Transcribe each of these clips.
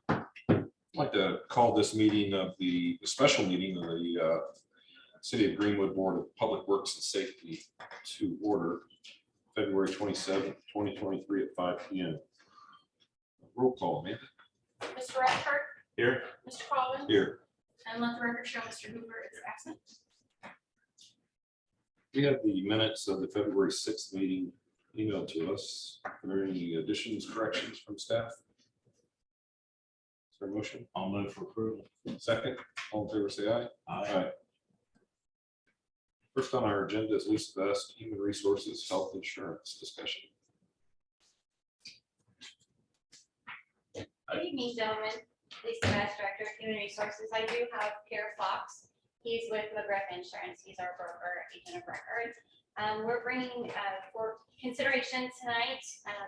I'd like to call this meeting of the special meeting of the City of Greenwood Board of Public Works and Safety to order February 27th, 2023 at 5 p.m. Roll call, Amanda. Mr. Rexford. Here. Mr. Collins. Here. And let the record show Mr. Hoover is absent. We have the minutes of the February 6th meeting emailed to us. Are there any additions, corrections from staff? Is there a motion? I'll move for approval. Second, all in favor, say aye. Aye. First on our agenda is Lisa Best, Human Resources Health Insurance discussion. Good evening, gentlemen. Lisa Best, Director of Human Resources. I do have Pierre Fox. He's with McGriff Insurance. He's our broker, agent of record. We're bringing for consideration tonight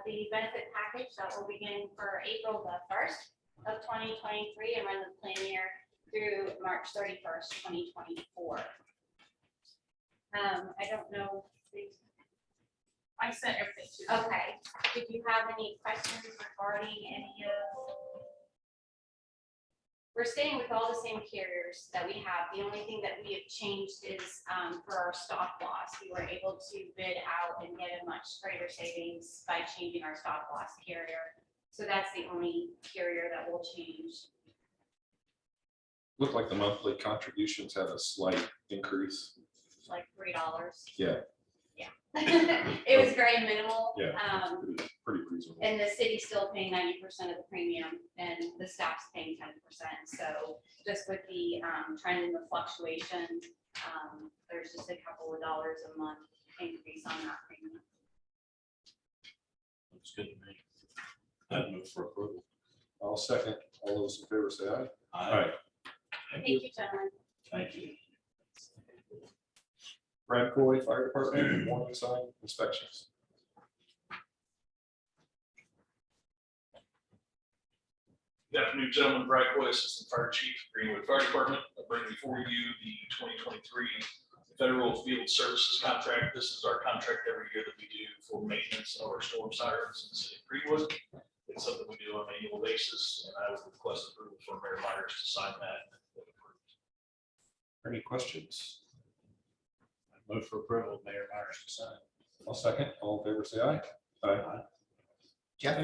the benefit package that will begin for April the 1st of 2023 and run the plan year through March 31st, 2024. I don't know. I sent everything to you. Okay. Did you have any questions regarding any of? We're staying with all the same carriers that we have. The only thing that we have changed is for our stop loss. We were able to bid out and get a much greater savings by changing our stop loss carrier. So that's the only carrier that will change. Looked like the monthly contributions had a slight increase. Like $3. Yeah. It was very minimal. Yeah. Pretty reasonable. And the city's still paying 90% of the premium and the staff's paying 10%. So just with the trend in the fluctuation, there's just a couple of dollars a month increase on that premium. Looks good to me. I'd move for approval. I'll second. All those in favor say aye. Aye. Thank you, gentlemen. Thank you. Brad Coy, Fire Department, warning sign inspections. Good afternoon, gentlemen. Brad Coy, Assistant Fire Chief, Greenwood Fire Department. I bring before you the 2023 Federal Field Services Contract. This is our contract every year that we do for maintenance of our storm sirens in the city of Greenwood. It's something we do on an annual basis, and I would request approval from Mayor Myers to sign that. Any questions? I'd move for approval, Mayor Myers to sign. I'll second. All in favor say aye. Aye. Jeff,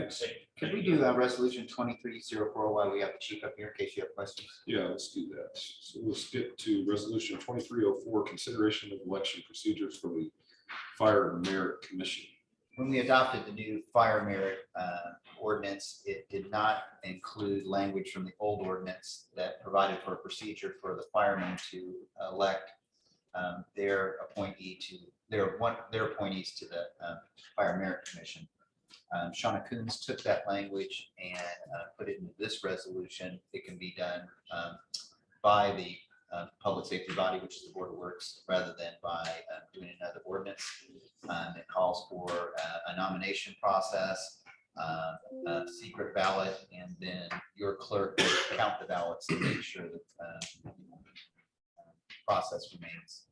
could we do resolution 2304 while we have the chief up here in case you have questions? Yeah, let's do that. So we'll skip to resolution 2304, consideration of election procedures for the Fire Merit Commission. When we adopted the new fire merit ordinance, it did not include language from the old ordinance that provided for a procedure for the firemen to elect their appointees to the Fire Merit Commission. Shauna Coons took that language and put it into this resolution. It can be done by the public safety body, which is the Board of Works, rather than by doing another ordinance. It calls for a nomination process, a secret ballot, and then your clerk will count the ballots to make sure that the process remains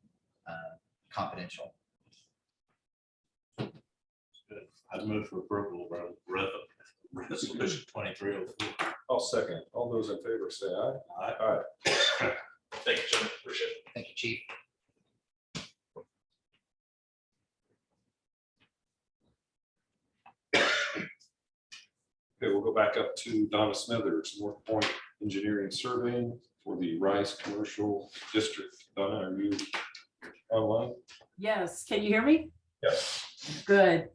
confidential. Good. I'd move for approval of resolution 2304. I'll second. All those in favor say aye. Aye. Aye. Thank you, gentlemen. Appreciate it. Thank you, Chief. Okay, we'll go back up to Donna Smithers, North Point Engineering Surveying for the Rice Commercial District. Donna, are you online? Yes, can you hear me? Yes. Good.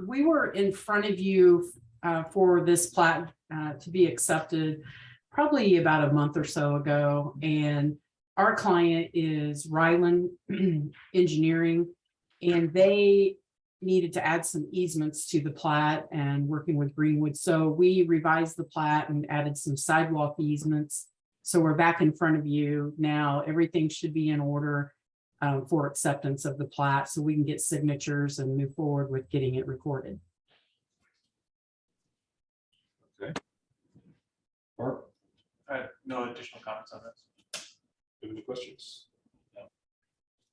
We were in front of you for this plat to be accepted probably about a month or so ago. And our client is Ryland Engineering, and they needed to add some easements to the plat and working with Greenwood. So we revised the plat and added some sidewalk easements. So we're back in front of you now. Everything should be in order for acceptance of the plat, so we can get signatures and move forward with getting it recorded. Okay. Mark, I have no additional comments on this. do you have any questions?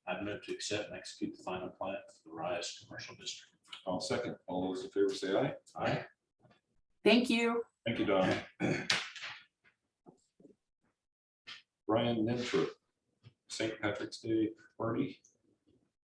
I'd move to accept and execute the final plat for the Rice Commercial District. I'll second. All those in favor say aye. Aye. Thank you. Thank you, Don. Brian Nintra, St. Patrick's Day party.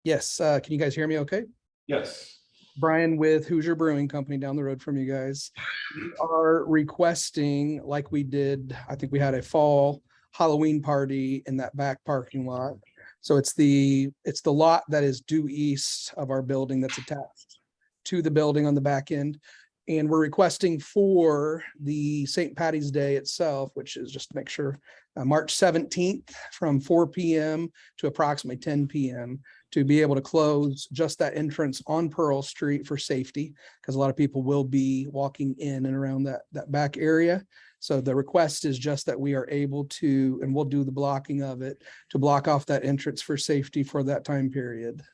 Yes, can you guys hear me okay? Yes. Brian with Hoosier Brewing Company down the road from you guys. We are requesting, like we did, I think we had a fall Halloween party in that back parking lot. So it's the lot that is due east of our building that's attached to the building on the back end. And we're requesting for the St. Patty's Day itself, which is just to make sure, March 17th from 4 p.m. to approximately 10 p.m. to be able to close just that entrance on Pearl Street for safety, because a lot of people will be walking in and around that back area. So the request is just that we are able to, and we'll do the blocking of it, to block off that entrance for safety for that time period.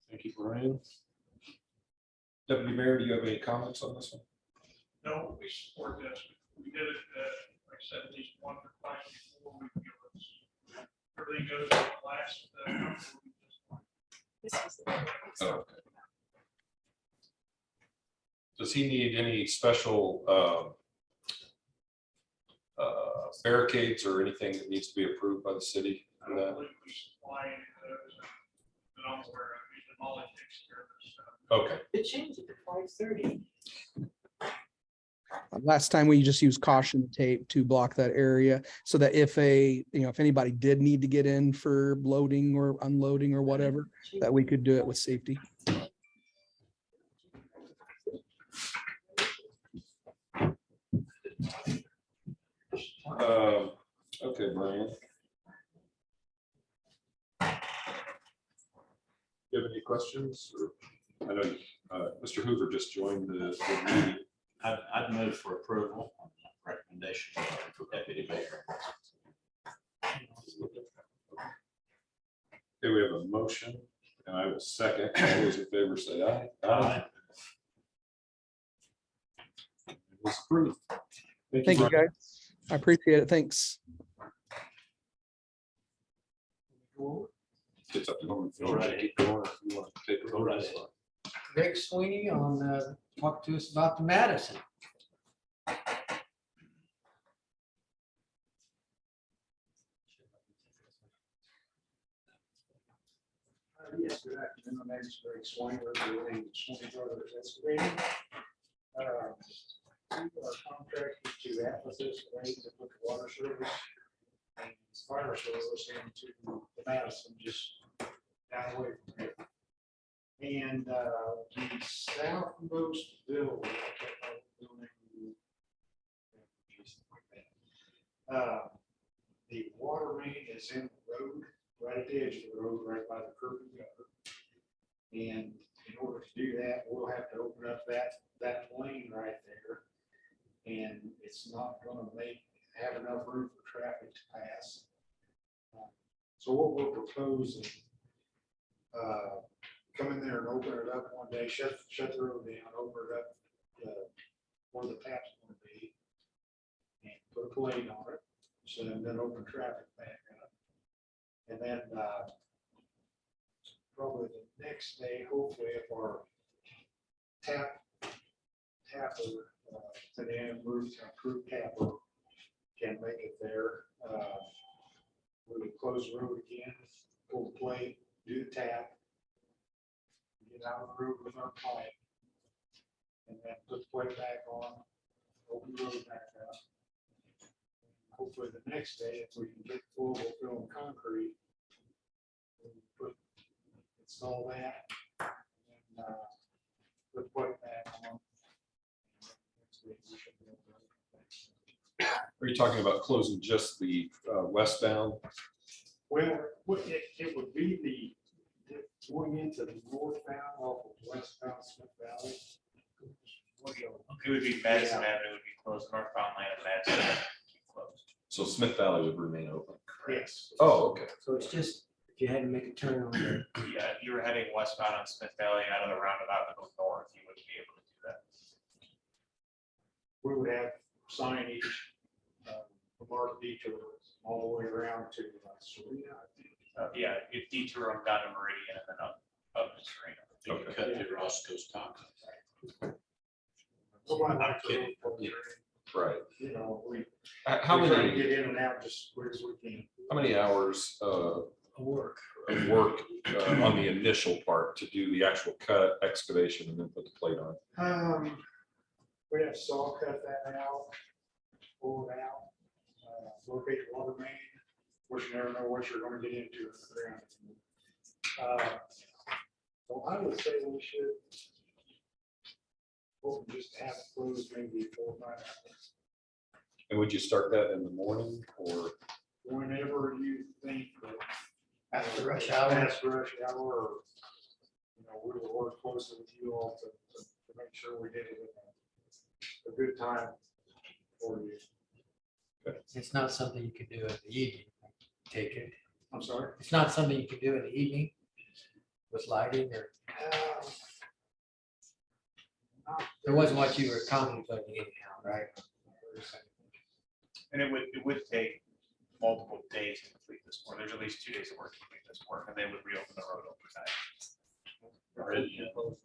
Thank you, Brian. Deputy Mayor, do you have any comments on this one? No, we support this. We did it, like I said, at least one or twice before we give us. Everything goes to last. Oh, okay. Does he need any special barricades or anything that needs to be approved by the city? I don't believe we supply any of those. But I'm aware of it. The Molly takes care of this stuff. Okay, It changed it to 5:30. Last time we just used caution tape to block that area so that if anybody did need to get in for loading or unloading or whatever, that we could do it with safety. okay, Brian. Do you have any questions? I know Mr. Hoover just joined the meeting. I'd move for approval on the recommendation for deputy mayor. Okay, we have a motion and I will second. All those in favor say aye. Aye. It was approved. Thank you, Brian. guys. I appreciate it. Thanks. It's up to him if you want to keep going, if you want to take it Go over. right ahead. Greg Sweeney on, talk to us about the Madison. Yes, good afternoon. My name is Greg Swanger, the Swanger Brothers Excavating. We are contracted to Atlas Excavating to put the water service and fire service into the Madison, just down the way from here. And the southmost building, the water main is in the road, right at the edge of the road, right by the curb and gutter. And in order to do that, we'll have to open up that lane right there. And it's not gonna have enough room for traffic to pass. So what we're proposing, come in there and open it up one day, shut the road down, open it up where the tap's gonna be. And put a plate on it, so then open traffic back up. And then probably the next day, hopefully, if our tapper, today moved to approved tapper, can make it there. We would close the road again, pull the plate, do the tap, get out of the road with our pipe, and then put the plate back on, open the road back up. Hopefully the next day, if we can get full fill and concrete, we'll install that, and put the plate back on. Next day we should be able to- Are you talking about closing just the westbound? Well, it would be going into the northbound off of westbound Smith Valley. It would be Madison Avenue would be closed, northbound lane of Madison Avenue would be closed. So Smith Valley would remain open. Yes. Oh, okay. So it's just, if you had to make a turn on there. Yeah, if you were heading westbound on Smith Valley out of the roundabout to go north, you wouldn't be able to do that. We would have signage from our detours all the way around to Serena, I think. Yeah, you detour them down to Meridian and then up to Serena. You cut to Roscoe's Tacos. Nobody I'm likes to kidding. road closure. Right. You know, we How we try to many, get in and out just as quick as we can. how many hours Work. of work on the initial part to do the actual cut, excavation, and then put the plate on? We have saw cut that out, pull it out, locate the water main, which you never know what you're gonna get into in the ground. So I would say we should we'll just have it closed maybe 4 or 5 hours. And would you start that in the morning or? Whenever you think that. After rush hour. After rush hour, or, you know, we will work closely with you all to make sure we did it in a good time for you. It's not something you can do in the evening, take it. I'm sorry? It's not something you can do in the evening with lighting or, it wasn't what you were contemplating anyhow, right? And it would take multiple days to complete this work. There's at least 2 days of work to complete this work, and they would reopen the road overnight. Already,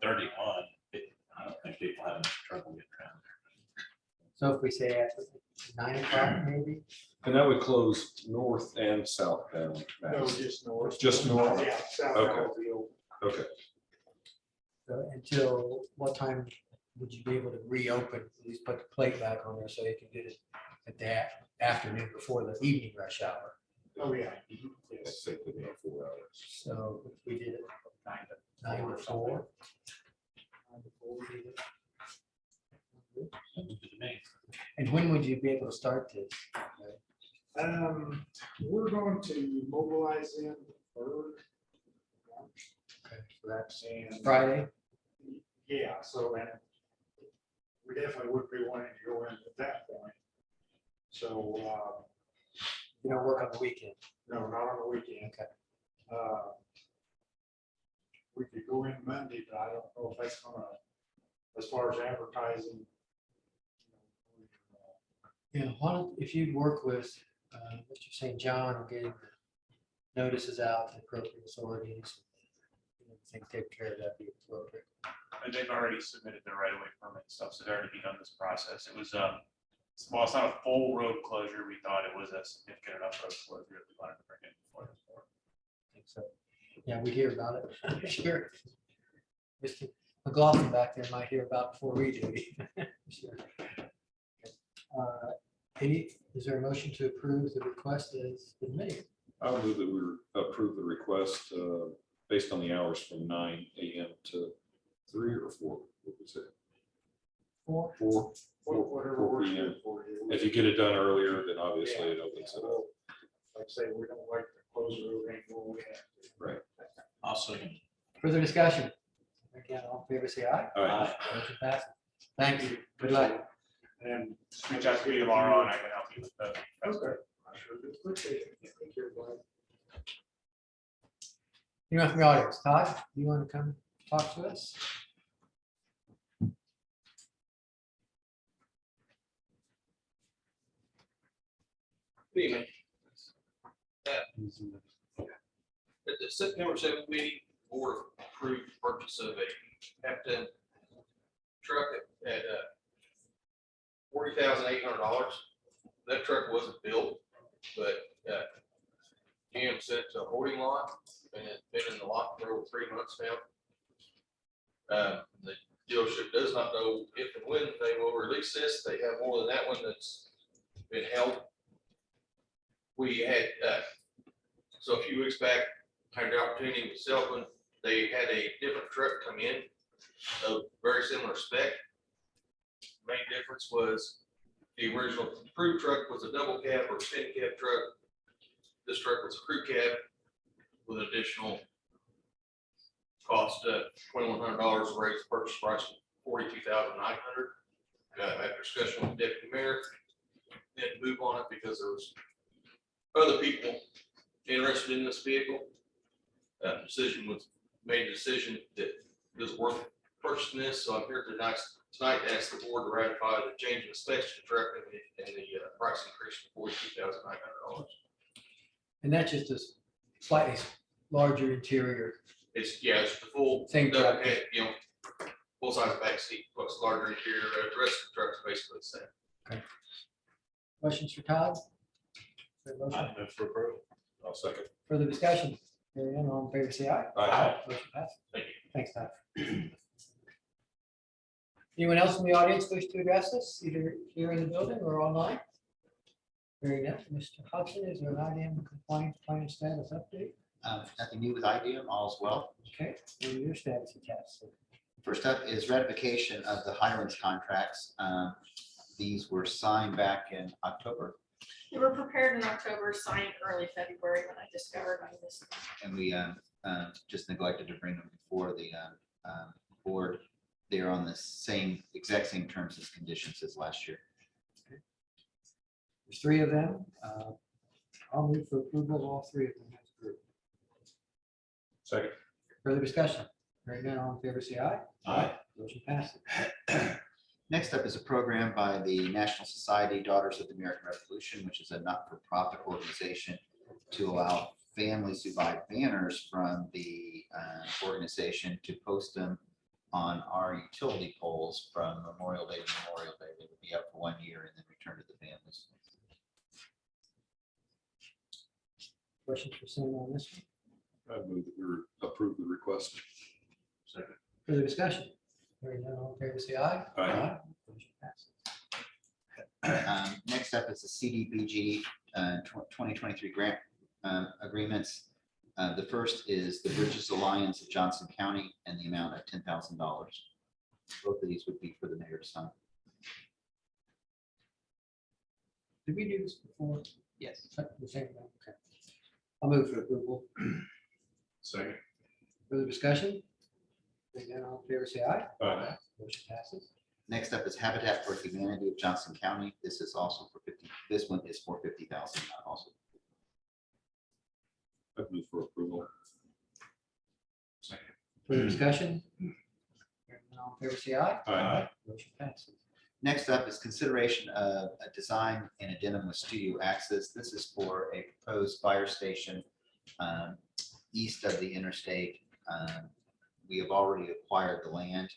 31, I don't think people have much trouble getting around there. So if we say at 9 o'clock, maybe, And that would close north and southbound. No, just north. Just north? Yeah, south. Okay. of the old- Okay, until what time would you be able to reopen, at least put the plate back on there so you can get it at that afternoon before the evening rush hour? Oh, yeah. let's say put it in 4 hours. So if we did it 9 to 4. 9 to 4, we did it. Sounds good to me. And when would you be able to start this? We're going to mobilize in third. Okay, so that's And Friday. yeah, so and we definitely would be wanting to go in at that point. So, You don't work on the weekend. no, not on the weekend. Okay. We could go in Monday, but I don't know if that's gonna, as far as advertising. Yeah, why don't, if you'd work with Mr. St. John and getting the notices out to appropriate authorities, I think take care of that, be appropriate. And they've already submitted their right of way permit and stuff, so they've already begun this process. It was, well, it's not a full road closure. We thought it was a significant enough road closure that we wanted to bring it before this board. I think so. Yeah, we hear about it. Sure. Mr. McLaughlin back there might hear about it before we do. Sure. Is there a motion to approve the request as been made? I would move that we approve the request based on the hours from 9 AM to 3 or 4. What was it? 4? 4 Whatever 4 works PM. good for you. If you get it done earlier, then obviously it opens it up. Like I say, we don't like to close the road anymore. We have to. Right. Also, Further discussion? Again, all in favor, say aye. All right. Motion passes. Thank you. Good luck. And. Reach out to me tomorrow and I can help you with that. Okay. I sure do appreciate it. Thank you, everybody. Anyone from the audience? Todd, you want to come talk to us? Good evening. At the September 7th meeting, board approved purchase of a Captain truck at $40,800. That truck wasn't built, but GM sent it to a holding lot and it's been in the lot for over 3 months now. The dealership does not know if and when they will release this. They have more than that one that's been held. We had, so a few weeks back, had the opportunity with Selwyn. They had a different truck come in of very similar spec. Main difference was the original approved truck was a double cab or spin cab truck. This truck was a crew cab with an additional cost of $2,100, raised the purchase price to $42,900. After discussion with the deputy mayor, didn't move on it because there was other people interested in this vehicle. Made a decision that it was worth purchasing this, so I'm here tonight to ask the board to ratify the change in specs to the truck and the price increase to $42,900. And that's just a slightly larger interior. It's the full Same double truck. cab, full full-size back seat, plus larger interior, the rest of the truck's basically the same. Questions for Todd? Is there a motion? I move for approval. I'll second. Further discussion? Hearing none, all in favor, say aye. Aye. Motion passes. Thank you. Thanks, Todd. Anyone else in the audience wish to address us, either here in the building or online? Hearing none, Mr. Hudson, is there an IDM compliance plan status update? Nothing new with IDM, all's well. Okay, and your status attached. First up is ratification of the Highlands contracts. These were signed back in October, They were prepared in October, signed early February when I discovered I missed them. and we just neglected to bring them before the board. They are on the exact same terms as conditions as last year. There's three of them. I'll move for approval of all three of them as a group. Second. Further discussion? Hearing none, all in favor, say aye. Aye. Motion passes. Next up is a program by the National Society Daughters of the American Revolution, which is a not-for-profit organization to allow families who buy banners from the organization to post them on our utility poles from Memorial Day to Memorial Day. They would be up for 1 year and then return to the families. Questions for Sam on this one? I move that we approve the request. Second. Further discussion? Hearing none, all in favor, say aye. Aye. Motion passes. Next up is the CDBG 2023 grant agreements. The first is the Bridges Alliance of Johnson County and the amount of $10,000. Both of these would be for the mayor to sign. Did we do this before? Yes. The same thing? Okay. I'll move for approval. Second. Further discussion? Hearing none, all in favor, say aye. Aye. Motion passes. Next up is Habitat for Humanity of Johnson County. This is also for 50. This one is for 50,000 also. I move for approval. Second. Further discussion? Hearing none, all in favor, say aye. Aye. Motion passes. Next up is consideration of a design and addendum with Studio Access. This is for a proposed fire station east of the interstate. We have already acquired the land.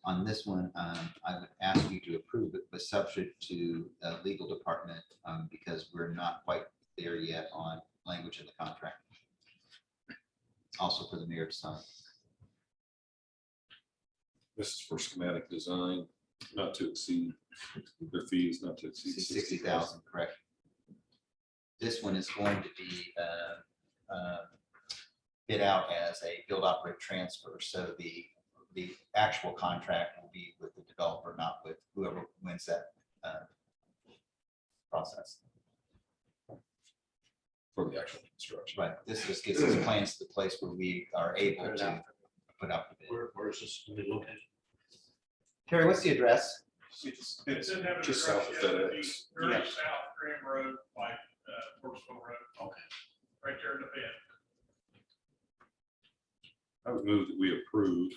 On this one, I would ask you to approve it, but subject to legal department because we're not quite there yet on language in the contract. Also for the mayor to sign. This is for schematic design, not to exceed, their fees not to exceed 60,000, correct. This one is going to be bid out as a build, operate, transfer. So the actual contract will be with the developer, not with whoever wins that process. for the actual construction. Right, this just gets us plans to the place where we are able to put out the bid. Where is this gonna be located? Terry, what's the address? It's Didn't have an Just address south of yet. It'd be FedEx. Very Yeah. south Graham Road, like Brooksville Road. Okay. Right there in the bend. I would move that we approve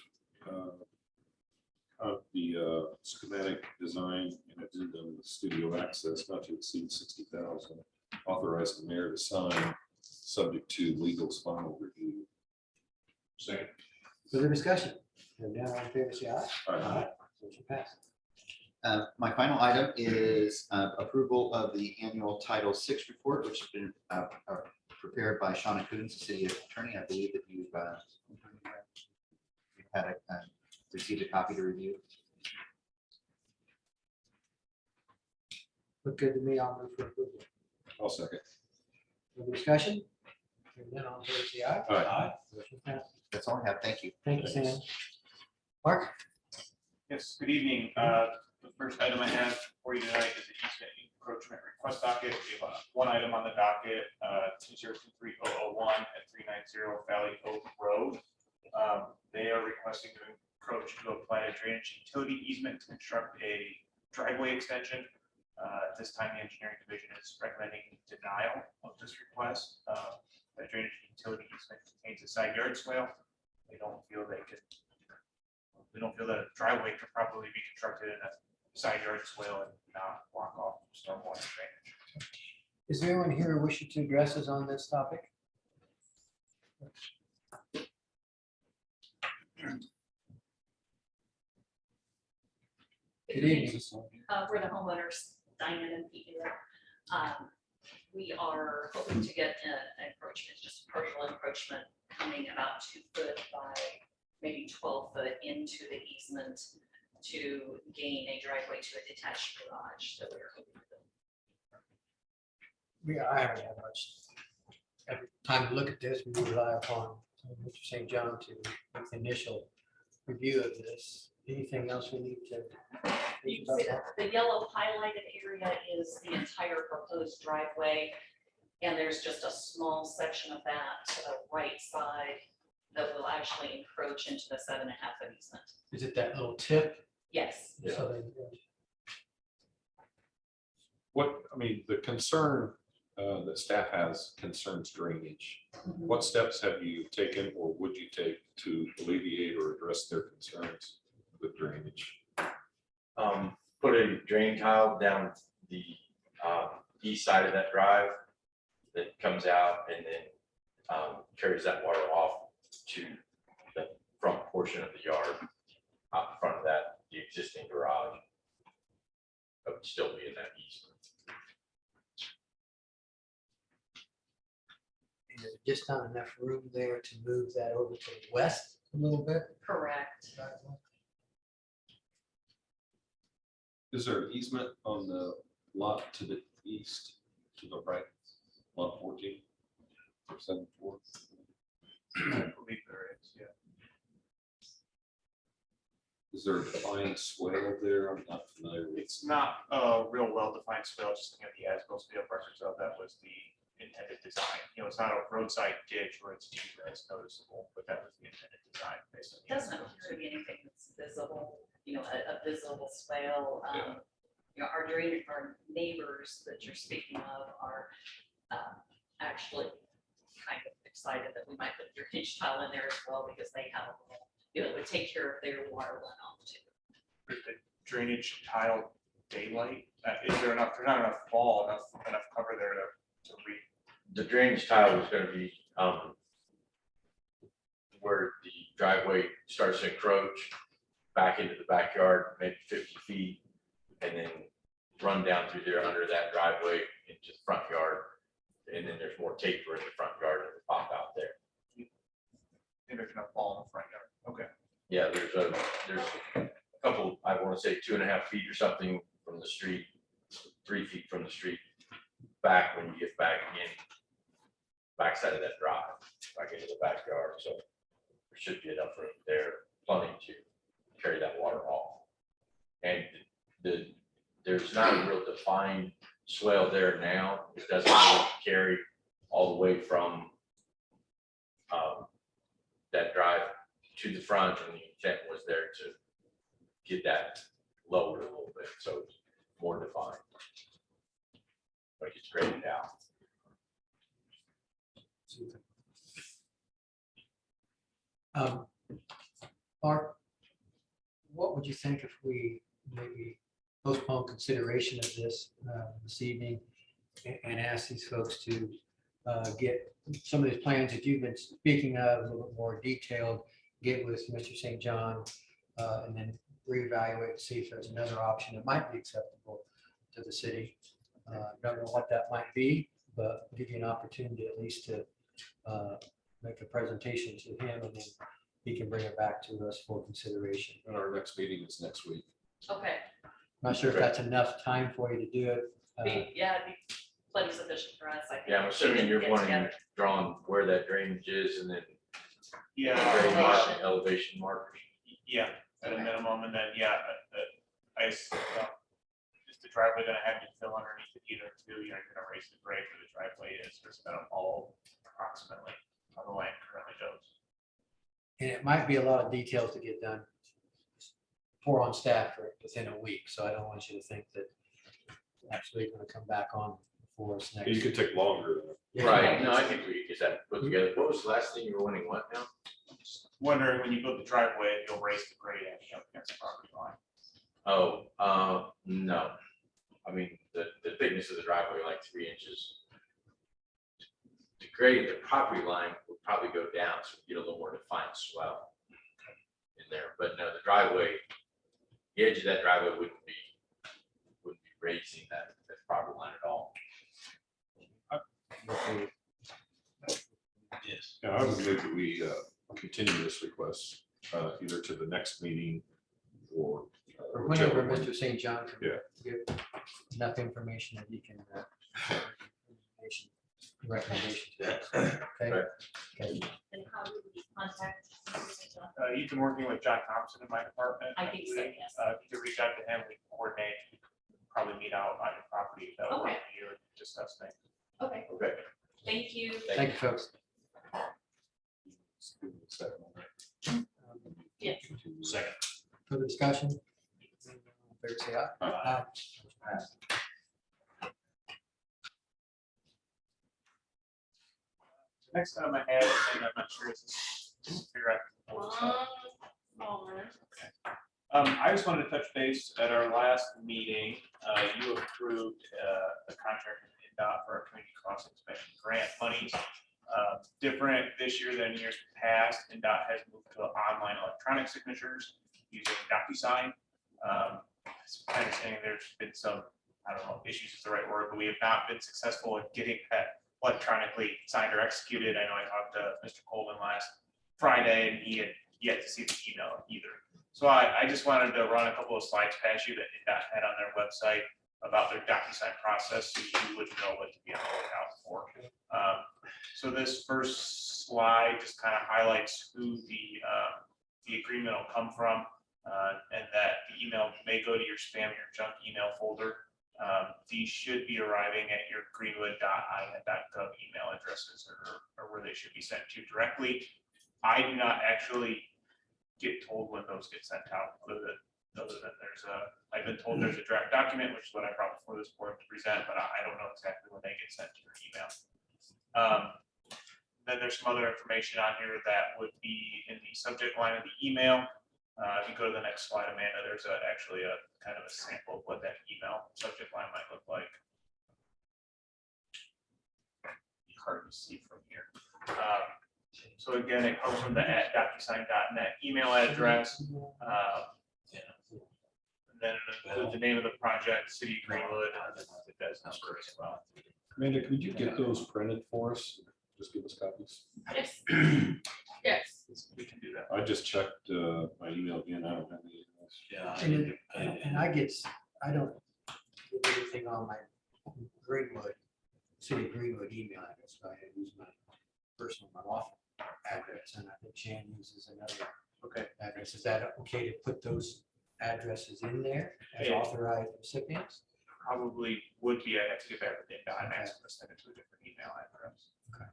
of the schematic design and addendum with Studio Access not to exceed 60,000. Authorize the mayor to sign, subject to legal's final review. Second. Further discussion? Hearing none, all in favor, say aye. Aye. Motion passes. My final item is approval of the annual Title VI report, which has been prepared by Shauna Coons, the city attorney. I believe that you've had received a copy to review. Look good to me, I'll move for approval. I'll second. Further discussion? Hearing none, all in favor, say aye. Aye. Motion passes. That's all I have. Thank you. Thank you, Sam. Mark? Yes, good evening. The first item I have for you tonight is the easement encroachment request docket. We have one item on the docket, 2023001 at 390 Valley Oak Road. They are requesting to encroach to apply a drainage utility easement to construct a driveway extension. At this time, the engineering division is recommending denial of this request. The drainage utility easement contains a side yard swale. They don't feel they could that a driveway could properly be constructed in a side yard swale and not block off stormwater drainage. Is there anyone here wishing to address us on this topic? Good evening. We're the homeowners, Diane and Pete here. We are hoping to get an encroachment, just partial encroachment, coming about 2 foot by maybe 12 foot into the easement to gain a driveway to a detached garage that we're hoping to build. I haven't had much time to look at this. We rely upon Mr. St. John to make the initial review of this. Anything else we need to? You can see that the yellow highlighted area is the entire proposed driveway. And there's just a small section of that to the right side that will actually encroach into the 7.5 foot easement. Is it that little tip? Yes. So they- The concern that staff has concerns drainage. Mhm. What steps have you taken or would you take to alleviate or address their concerns with drainage? Put a drain tile down the east side of that drive that comes out and then carries that water off to the front portion of the yard, out in front of that, the existing garage. It would still be in that easement. and there's just not enough room there to move that over to the west a little bit. Correct. Is there an easement on the lot to the east, to the right, lot 14 or 74? I believe there is, yeah. Is there a defined swale there? I'm not familiar with. It's not a real well-defined swale, just looking at the as-built steel records of that was the intended design. It's not a roadside ditch where it's deep and it's noticeable, but that was the intended design. based on the Doesn't as-built appear to be anything that's visible, a visible swale. Our drainage, our neighbors that you're speaking of are actually kind of excited that we might put a drainage tile in there as well, because they have a little, it would take care of their water runoff too. The drainage tile daylight, is there enough, there's not enough fall, enough cover there to read? The drainage tile was gonna be where the driveway starts to encroach back into the backyard, maybe 50 feet, and then run down through there under that driveway into the front yard. And then there's more taper in the front yard and pop out there. And there's enough fall in the front yard, okay. Yeah, there's a couple, I want to say 2.5 feet or something from the street, 3 feet from the street, back when you get back in, backside of that drive, back into the backyard. So there should be enough room there, plenty to carry that water off. And there's not a real defined swale there now. It doesn't really carry all the way from that drive to the front, and the intent was there to get that lowered a little bit, so it's more defined. But it's graded out. Mark, what would you think if we maybe postpone consideration of this evening and ask these folks to get some of these plans that you've been speaking of a little bit more detailed, get with Mr. St. John, and then reevaluate, see if there's another option that might be acceptable to the city. Don't know what that might be, but give you an opportunity at least to make a presentation to him, and then he can bring it back to us for consideration. And our next meeting is next week. Okay, Not sure if that's enough time for you to do it. it'd be plenty sufficient for us, I think. Yeah, I'm assuming you're Get wanting together. drawn where that drainage is and then Yeah, grade Elevation. elevation markers. yeah, at a Okay. minimum, and then, is the driveway gonna have you fill underneath it either too, you're gonna raise the grade where the driveway is, just gonna follow approximately how the land currently goes. And it might be a lot of details to get done for on staff for within a week, so I don't want you to think that actually going to come back on for us next. You could take longer. Yeah. Right, no, I think we get that put together. What was the last thing you were wanting, what now? Wondering when you build the driveway, if you'll raise the grade any up against the property line. Oh, no. I mean, the thickness of the driveway, like 3 inches. The grade of the property line would probably go down, so we get a little more defined swell in there, but no, the driveway the edge of that driveway wouldn't be raising that property line at all. Yes. Yeah, I would move that we continue this request either to the next meeting or. Or whichever whenever one. Mr. St. John can Yeah. give enough information that he can recommendation to us. Okay. Right. Okay. And how would we contact? You can working with John Thompson in my department. I think so, yes. You can reach out to him, we can coordinate, probably meet out on your property, that'll work Okay. for you and discuss things. Okay, Okay. thank you. Thank you, folks. Yes. Second. Further discussion? All in favor, say aye. Aye. Motion passed. Next time I had, and I'm not sure if this is figure out. I just wanted to touch base at our last meeting, you approved the contract with NDOT for our community crossing inspection grant monies. Different this year than years past, NDOT has moved to online electronic signatures using DocuSign. It's kind of saying there's been some, I don't know if issues is the right word, but we have not been successful at getting that electronically signed or executed. I know I talked to Mr. Colvin last Friday and he had yet to see the email either. So I just wanted to run a couple of slides past you that NDOT had on their website about their DocuSign process, so you would know what to be on the lookout for. So this first slide just kind of highlights who the agreement will come from, and that the email may go to your spam or your junk email folder. These should be arriving at your greenwood.in.gov email addresses or where they should be sent to directly. I do not actually get told when those get sent out, other than I've been told there's a draft document, which is what I brought before this board to present, but I don't know exactly when they get sent to your email. Then there's some other information on here that would be in the subject line of the email. If you go to the next slide, Amanda, there's actually a kind of a sample of what that email subject line might look like. Hard to see from here. So again, it comes from the @DocuSign.net email address. And then the name of the project, City of Greenwood, it does number as well. Amanda, could you get those printed for us? Just give us copies. Yes. Yes. We can do that. I just checked my email again. I don't have any emails. Yeah. And I don't get anything on my Greenwood, City of Greenwood email address, so I use my personal, my office address, and I think Shan uses another address. Is that okay to put those addresses in there as Yeah. authorized recipients? Probably would be, I have to get back with NDOT and ask them to send it to a different email address. Okay.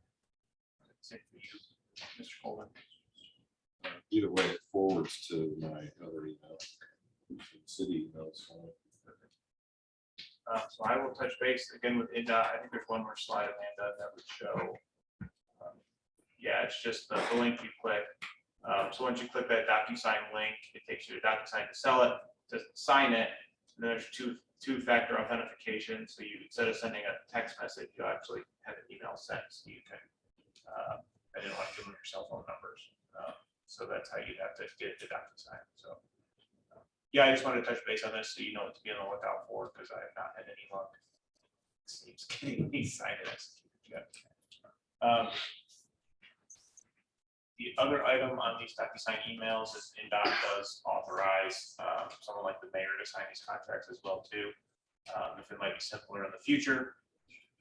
Same for you, Mr. Colvin. Either way, it forwards to my other email. City emails. So I will touch base again with NDOT. I think there's one more slide, Amanda, that would show. Yeah, it's just the link you click. So once you click that DocuSign link, it takes you to DocuSign to sell it, to sign it. And then there's two-factor authentication. So you, instead of sending a text message, you actually have an email sent. So you can, I didn't want to give them your cell phone numbers. So that's how you have to get it to DocuSign. So yeah, I just wanted to touch base on this so you know what to be on the lookout for, because I have not had any luck. It seems getting these signed and executed yet. The other item on these DocuSign emails is NDOT does authorize someone like the mayor to sign these contracts as well too. If it might be simpler in the future,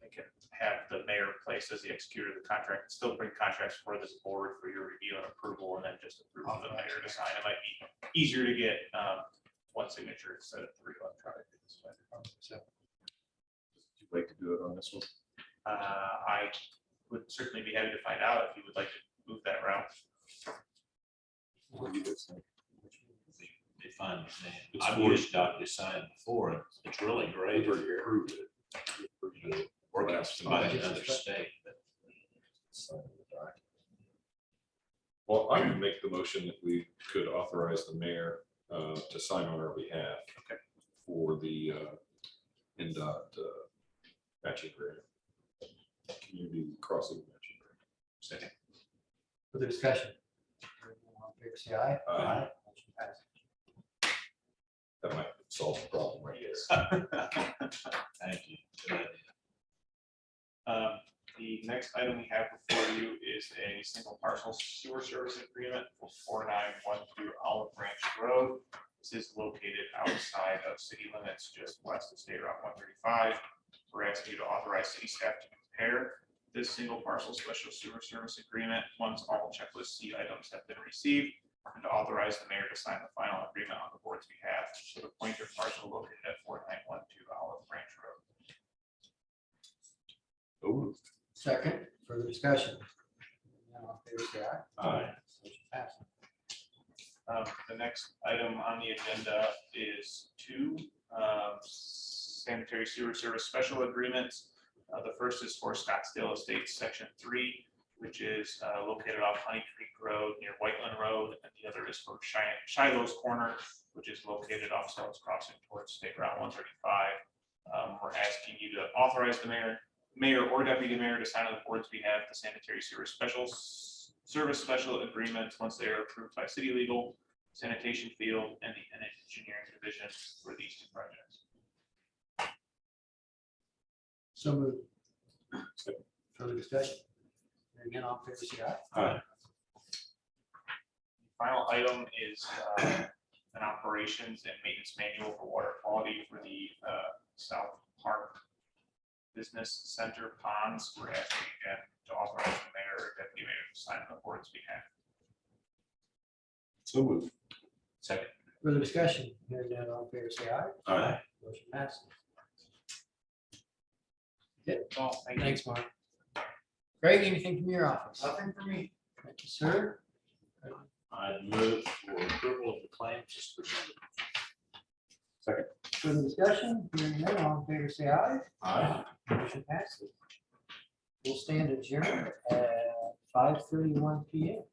they can have the mayor placed as the executor of the contract and still bring contracts for this board for your review and approval, and then just approve the mayor to sign. It might be easier to get one signature instead of 3 electronic. Would you like to do it on this one? I would certainly be happy to find out if you would like to move that route. What do you guys think? They find it. It's I've for- used DocuSign before, and it's really great if you're Approved it. working with Last somebody in time. another state. Well, I would make the motion that we could authorize the mayor to sign on our behalf. Okay. For the NDOT matching grant. Community crossing matching grant. Second. For the discussion. All in favor, say aye. Aye. Motion passes. That might solve the problem right here. Thank you. Good idea. The next item we have before you is a single parcel sewer service agreement for 4912 Olive Branch Road. This is located outside of city limits, just west of State Route 135. We're asking you to authorize city staff to prepare this single parcel special sewer service agreement once all checklist C items have been received, and to authorize the mayor to sign the final agreement on the board's behalf for the pointer parcel located at 4912 Olive Branch Road. So moved. Second, further discussion. Now, all in favor, say aye. Aye. Motion passes. The next item on the agenda is two sanitary sewer service special agreements. The first is for Scottsdale Estates, Section 3, which is located off Honey Creek Road near Whiteland Road, and the other is for Shiloh's Corner, which is located off Sells Crossing towards State Route 135. We're asking you to authorize the mayor or deputy mayor to sign on the board's behalf the sanitary sewer service special agreements once they are approved by city legal, sanitation field, and the engineering division for these two projects. So moved. Further discussion. Hearing none, all in favor, say aye. Aye. The final item is an operations and maintenance manual for water quality for the South Park Business Center ponds. We're asking again to authorize the mayor or deputy mayor to sign on the board's behalf. So moved. Second. Further discussion. Hearing none, all in favor, say aye. Aye. Motion passes. So, thank you. Thanks, Mark. Greg, anything from your office? Nothing for me. Thank you, sir. I move for approval of the claims as presented. Further discussion. Hearing none, all in favor, say aye. Aye. Motion passes. We'll stand adjourned at 5:31 PM.